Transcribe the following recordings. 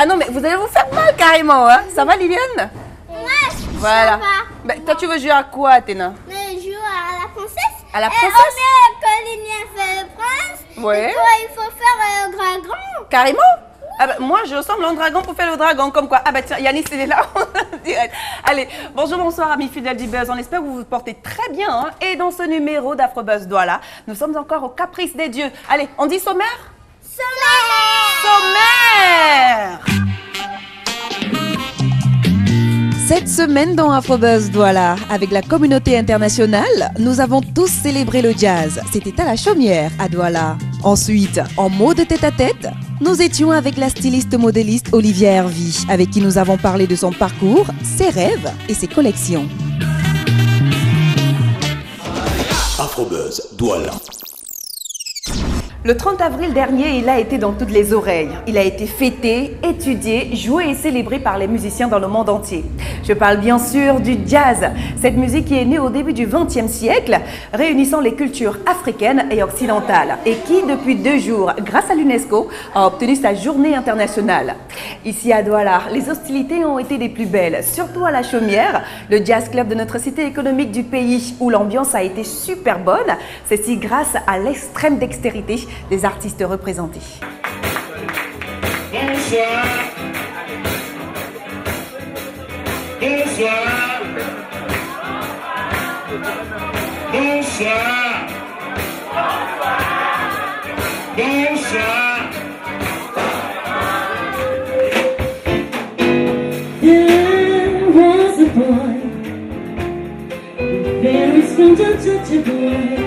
Ah non, mais vous allez vous faire mal carrément, hein. Ça va, Liliane? Ouais, Voilà. ça va. Ben, toi, tu veux jouer à quoi, Athéna? Mais je joue à la princesse. À la Et princesse? on met que Liliane fait le prince. Ouais. Et toi, il faut faire le dragon. Carrément? Ah ben, moi, je ressemble à un dragon pour faire le dragon, comme quoi. Ah ben tiens, Yanis, il est là. Direct. Allez, bonjour, bonsoir, amis fidèles du Buzz. On espère que vous vous portez très bien. Hein. Et dans ce numéro d'Afrobuzz Douala, nous sommes encore au caprice des dieux. Allez, on dit sommaire? Sommaire! Cette semaine dans Afrobuzz Douala, avec la communauté internationale, nous avons tous célébré le jazz. C'était à la Chaumière, à Douala. Ensuite, en mode tête-à-tête, nous étions avec la styliste modéliste Olivia Hervy, avec qui nous avons parlé de son parcours, ses rêves et ses collections. Afrobuzz Douala. Le 30 avril dernier, il a été dans toutes les oreilles. Il a été fêté, étudié, joué et célébré par les musiciens dans le monde entier. Je parle bien sûr du jazz, cette musique qui est née au début du XXe siècle, réunissant les cultures africaines et occidentales, et qui, depuis 2 jours, grâce à l'UNESCO, a obtenu sa journée internationale. Ici à Douala, les hostilités ont été les plus belles, surtout à la Chaumière, le jazz club de notre cité économique du pays, où l'ambiance a été super bonne, ceci grâce à l'extrême dextérité des artistes représentés. Bonsoir. Bonsoir. Bonsoir. Bonsoir. There was a boy, very strange and touchable.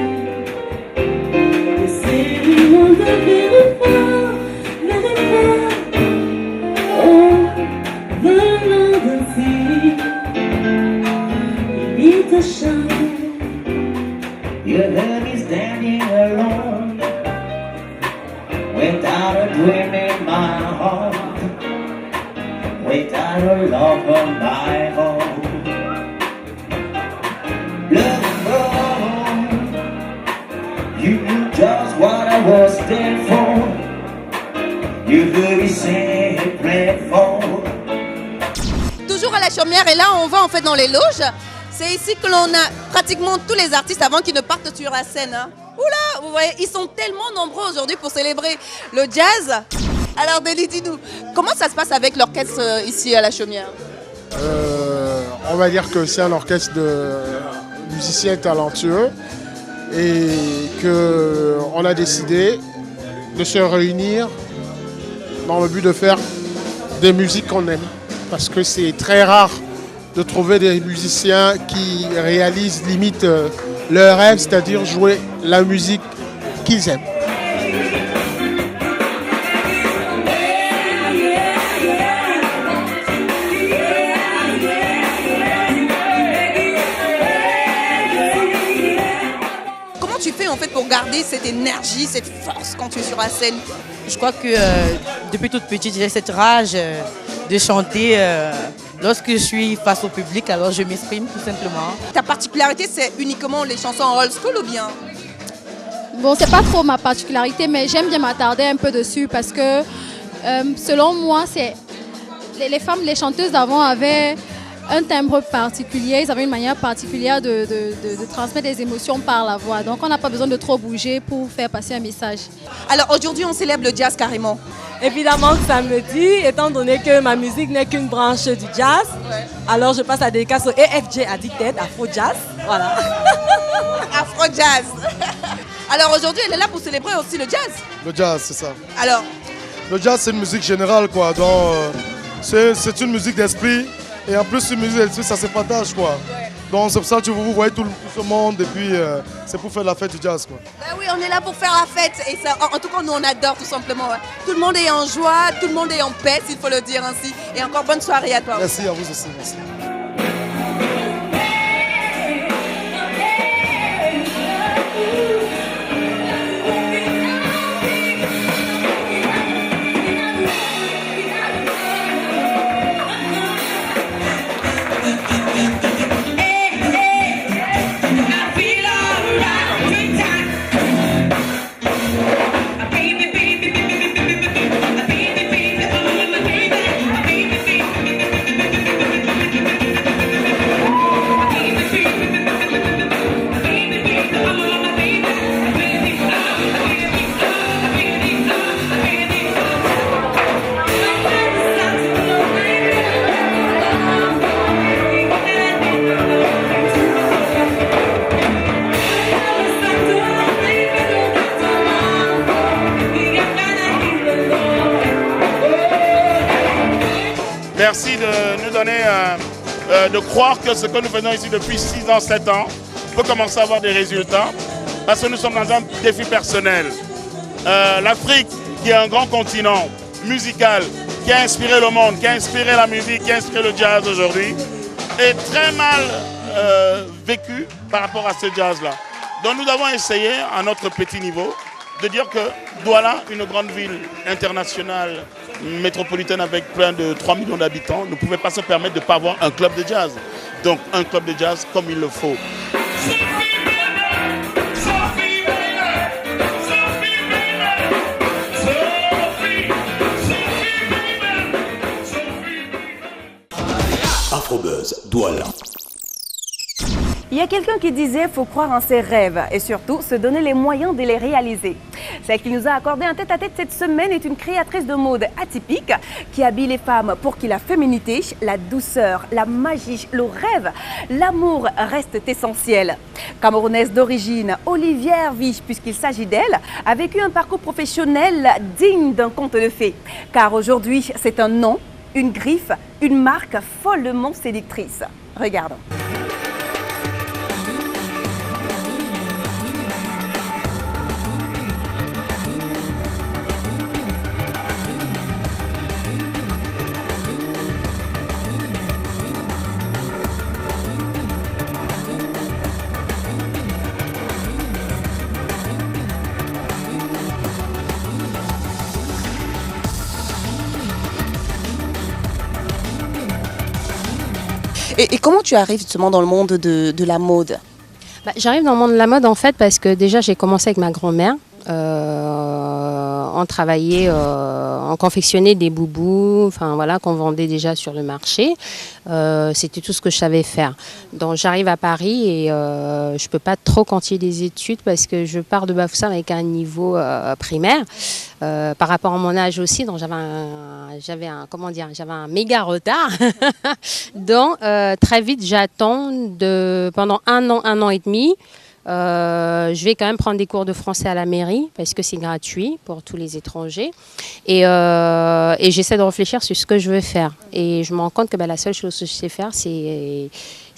You heard me standing alone, without a dream in my heart, without a love of my own. Love and love, you knew just what I was there for. You heard me say, pray for. Toujours à la Chaumière, et là on va en fait dans les loges. C'est ici que l'on a pratiquement tous les artistes avant qu'ils ne partent sur la scène. Hein. Oula, vous voyez, ils sont tellement nombreux aujourd'hui pour célébrer le jazz. Alors Déli, dis-nous, comment ça se passe avec l'orchestre ici à la Chaumière? On va dire que c'est un orchestre de musiciens talentueux et qu'on a décidé de se réunir dans le but de faire des musiques qu'on aime. Parce que c'est très rare de trouver des musiciens qui réalisent limite leur rêve, c'est-à-dire jouer la musique qu'ils aiment. Comment tu fais en fait pour garder cette énergie, cette force quand tu es sur la scène? Je crois que depuis toute petite, j'ai cette rage de chanter. Lorsque je suis face au public, alors je m'exprime tout simplement. Ta particularité, c'est uniquement les chansons old school ou bien? Bon, c'est pas trop ma particularité, mais j'aime bien m'attarder un peu dessus parce que, selon moi, les femmes, les chanteuses d'avant avaient un timbre particulier, ils avaient une manière particulière de transmettre des émotions par la voix. Donc, on n'a pas besoin de trop bouger pour faire passer un message. Alors, aujourd'hui, on célèbre le jazz carrément. Évidemment que ça me dit, étant donné que ma musique n'est qu'une branche du jazz, alors je passe à des dédicace au EFJ Addicted, Afro Jazz, voilà. Afro Jazz. Alors aujourd'hui, elle est là pour célébrer aussi le jazz. Le jazz, c'est ça. Alors? Le jazz, c'est une musique générale, quoi. Donc, c'est une musique d'esprit. Et en plus, une musique d'esprit, ça se partage, quoi. Ouais. Donc, c'est pour ça que vous voyez tout ce monde. Et puis, c'est pour faire la fête du jazz, quoi. Ben oui, on est là pour faire la fête. Et ça, en tout cas, nous, on adore tout simplement. Ouais. Tout le monde est en joie, tout le monde est en paix, s'il faut le dire ainsi. Et encore bonne soirée à toi. Merci à vous aussi. Merci. Baby, baby, baby, baby, baby, baby, baby, baby, baby, baby, baby, baby, baby, Merci de nous donner, de croire que ce que nous faisons ici depuis 6 ans, 7 ans, peut commencer à avoir des résultats. Parce que nous sommes dans un défi personnel. L'Afrique, qui est un grand continent musical, qui a inspiré le monde, qui a inspiré la musique, qui a inspiré le jazz aujourd'hui, est très mal vécu par rapport à ce jazz-là. Donc nous avons essayé, à notre petit niveau, de dire que Douala, une grande ville internationale, métropolitaine avec plein de 3 millions d'habitants, ne pouvait pas se permettre de ne pas avoir un club de jazz. Donc un club de jazz comme il le faut. Afrobuzz Douala. Il y a quelqu'un qui disait qu'il faut croire en ses rêves et surtout se donner les moyens de les réaliser. Celle qui nous a accordé un tête-à-tête cette semaine est une créatrice de mode atypique qui habille les femmes pour que la féminité, la douceur, la magie, le rêve, l'amour restent essentiels. Camerounaise d'origine, Olivier Hervy, puisqu'il s'agit d'elle, a vécu un parcours professionnel digne d'un conte de fées. Car aujourd'hui, c'est un nom, une griffe, une marque follement séductrice. Regardons. Et comment tu arrives justement dans le monde de la mode? J'arrive dans le monde de la mode en fait parce que déjà j'ai commencé avec ma grand-mère. On travaillait, on confectionnait des boubous, enfin voilà, qu'on vendait déjà sur le marché. C'était tout ce que je savais faire. Donc j'arrive à Paris et je peux pas trop continuer des études parce que je pars de Bafoussam avec un niveau primaire. Par rapport à mon âge aussi, donc j'avais un méga retard. Donc très vite j'attends pendant un an et demi. Je vais quand même prendre des cours de français à la mairie parce que c'est gratuit pour tous les étrangers et j'essaie de réfléchir sur ce que je veux faire et je me rends compte que la seule chose que je sais faire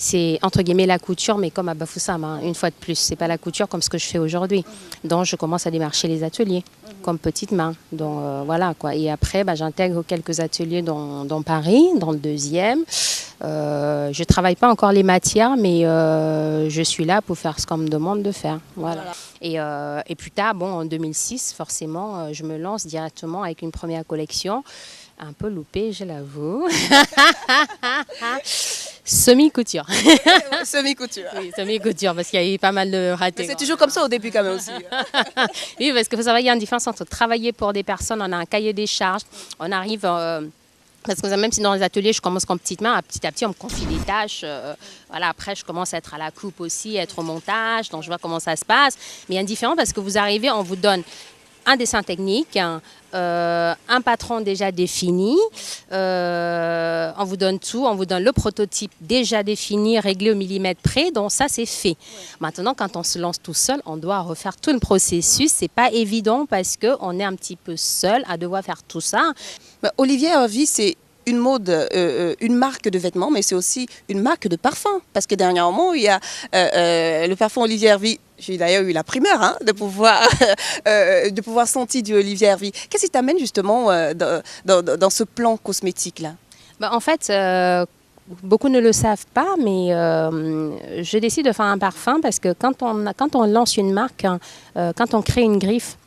c'est entre guillemets la couture, mais comme à Bafoussam, hein, une fois de plus, c'est pas la couture comme ce que je fais aujourd'hui. Donc je commence à démarcher les ateliers comme petite main. Donc voilà quoi. Et après j'intègre quelques ateliers dans Paris, dans le 2e. Je travaille pas encore les matières, mais je suis là pour faire ce qu'on me demande de faire. Voilà. Et plus tard, en 2006, forcément, je me lance directement avec une première collection. Un peu loupée, je l'avoue. Semi-couture. Semi-couture. Oui, semi-couture, parce qu'il y a eu pas mal de ratés. C'est toujours comme ça au début quand même aussi. Oui, parce qu'il faut savoir qu'il y a une différence entre travailler pour des personnes, on a un cahier des charges, on arrive... Parce que même si dans les ateliers, je commence comme petite main, à petit, on me confie des tâches. Voilà, après, je commence à être à la coupe aussi, à être au montage, donc je vois comment ça se passe. Mais il y a une différence parce que vous arrivez, on vous donne un dessin technique, un patron déjà défini, on vous donne tout, on vous donne le prototype déjà défini, réglé au millimètre près, donc ça c'est fait. Maintenant, quand on se lance tout seul, on doit refaire tout le processus, c'est pas évident parce qu'on est un petit peu seul à devoir faire tout ça. Olivier Hervy, c'est une mode, une marque de vêtements, mais c'est aussi une marque de parfum. Parce que dernièrement, il y a le parfum Olivier Hervy. J'ai d'ailleurs eu la primeur de pouvoir sentir du Olivier Hervy. Qu'est-ce qui t'amène justement dans ce plan cosmétique-là? En fait, beaucoup ne le savent pas, mais je décide de faire un parfum parce que quand on lance une marque, quand on crée une griffe,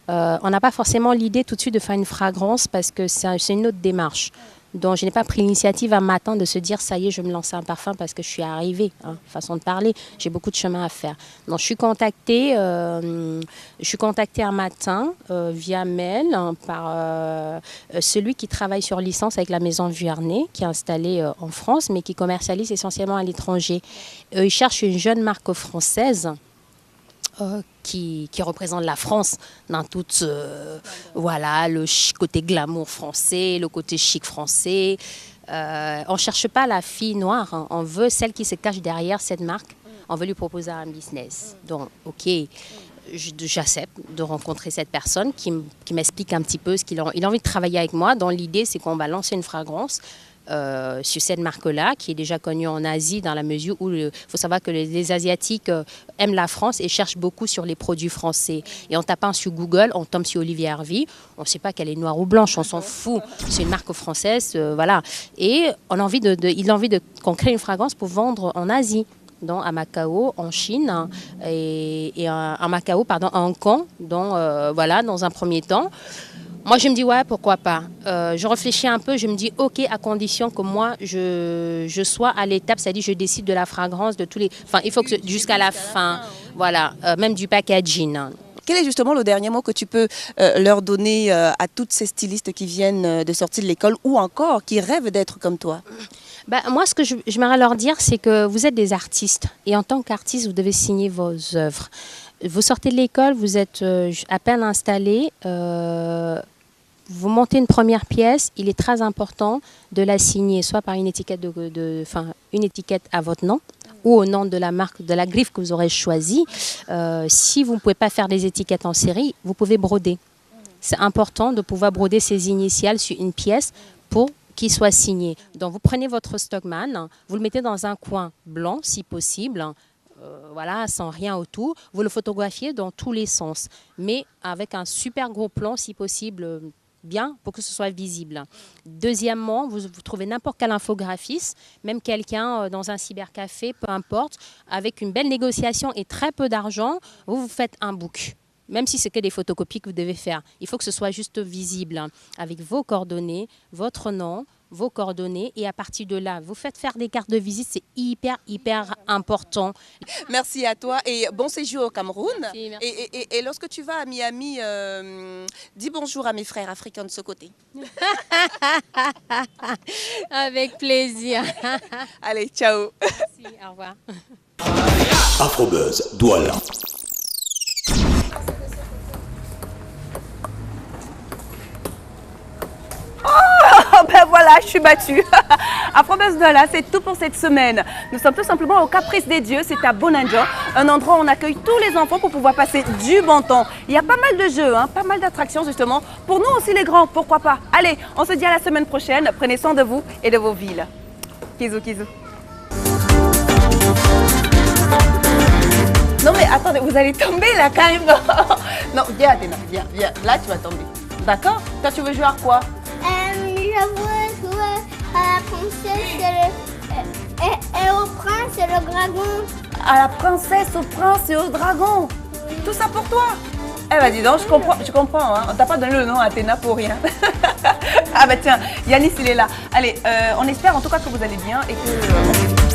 on n'a pas forcément l'idée tout de suite de faire une fragrance parce que c'est une autre démarche. Donc je n'ai pas pris l'initiative un matin de se dire ça y est, je vais me lancer un parfum parce que je suis arrivée, façon de parler. J'ai beaucoup de chemin à faire. Donc je suis contactée un matin via mail par celui qui travaille sur licence avec la maison Vuarnet, qui est installée en France, mais qui commercialise essentiellement à l'étranger. Il cherche une jeune marque française. Qui représente la France dans tout voilà, le côté glamour français, le côté chic français. On ne cherche pas la fille noire, on veut celle qui se cache derrière cette marque. On veut lui proposer un business. Donc, ok, j'accepte de rencontrer cette personne qui m'explique un petit peu ce qu'il a envie de travailler avec moi. Donc l'idée, c'est qu'on va lancer une fragrance sur cette marque-là, qui est déjà connue en Asie, dans la mesure où il faut savoir que les Asiatiques aiment la France et cherchent beaucoup sur les produits français. Et en tapant sur Google, on tombe sur Olivier Harvey. On ne sait pas qu'elle est noire ou blanche, on s'en fout. C'est une marque française, voilà. Et il a envie qu'on crée une fragrance pour vendre en Asie. Donc à Macao, en Chine, et à Macao, pardon, à Hong Kong, donc, voilà, dans un premier temps. Moi, je me dis, ouais, pourquoi pas. Je réfléchis un peu, je me dis, ok, à condition que moi, je sois à l'étape, c'est-à-dire je décide de la fragrance, de tous les... Enfin, il faut que jusqu'à la fin, voilà, même du packaging. Quel est justement le dernier mot que tu peux leur donner à toutes ces stylistes qui viennent de sortir de l'école ou encore qui rêvent d'être comme toi? Moi, ce que j'aimerais leur dire, c'est que vous êtes des artistes. Et en tant qu'artiste, vous devez signer vos œuvres. Vous sortez de l'école, vous êtes à peine installé. Vous montez une première pièce, il est très important de la signer, soit par une étiquette, une étiquette à votre nom ou au nom de la marque, de la griffe que vous aurez choisie. Si vous ne pouvez pas faire des étiquettes en série, vous pouvez broder. C'est important de pouvoir broder ses initiales sur une pièce pour qu'il soit signé. Donc vous prenez votre Stockmann, vous le mettez dans un coin blanc si possible, voilà, sans rien autour. Vous le photographiez dans tous les sens, mais avec un super gros plan si possible, bien pour que ce soit visible. Deuxièmement, vous trouvez n'importe quel infographiste, même quelqu'un dans un cybercafé, peu importe, avec une belle négociation et très peu d'argent, vous faites un book. Même si c'est que des photocopies que vous devez faire, il faut que ce soit juste visible, avec vos coordonnées, votre nom, vos coordonnées, et à partir de là, vous faites faire des cartes de visite, c'est hyper important. Merci à toi et bon séjour au Cameroun. Merci, merci. Et lorsque tu vas à Miami, dis bonjour à mes frères africains de ce côté. Avec plaisir. Allez, ciao. Merci, au revoir. Afrobuzz Douala. Ben voilà, je suis battue. Afrobuzz Douala, c'est tout pour cette semaine. Nous sommes tout simplement au Caprice des Dieux, c'est à Bonanjo, un endroit où on accueille tous les enfants pour pouvoir passer du bon temps. Il y a pas mal de jeux, pas mal d'attractions justement. Pour nous aussi les grands, pourquoi pas. Allez, on se dit à la semaine prochaine. Prenez soin de vous et de vos villes. Kizou, kizou. Non mais attendez, vous allez tomber là carrément. Non, viens Athéna, viens. Là tu vas tomber. D'accord? Toi tu veux jouer à quoi? Je veux jouer à la princesse et au prince et le dragon. À la princesse, au prince et au dragon. Tout ça pour toi? Eh ben dis donc, je comprends. On t'a pas donné le nom Athéna pour rien. Ah bah tiens, Yanis il est là. Allez, on espère en tout cas que vous allez bien et que...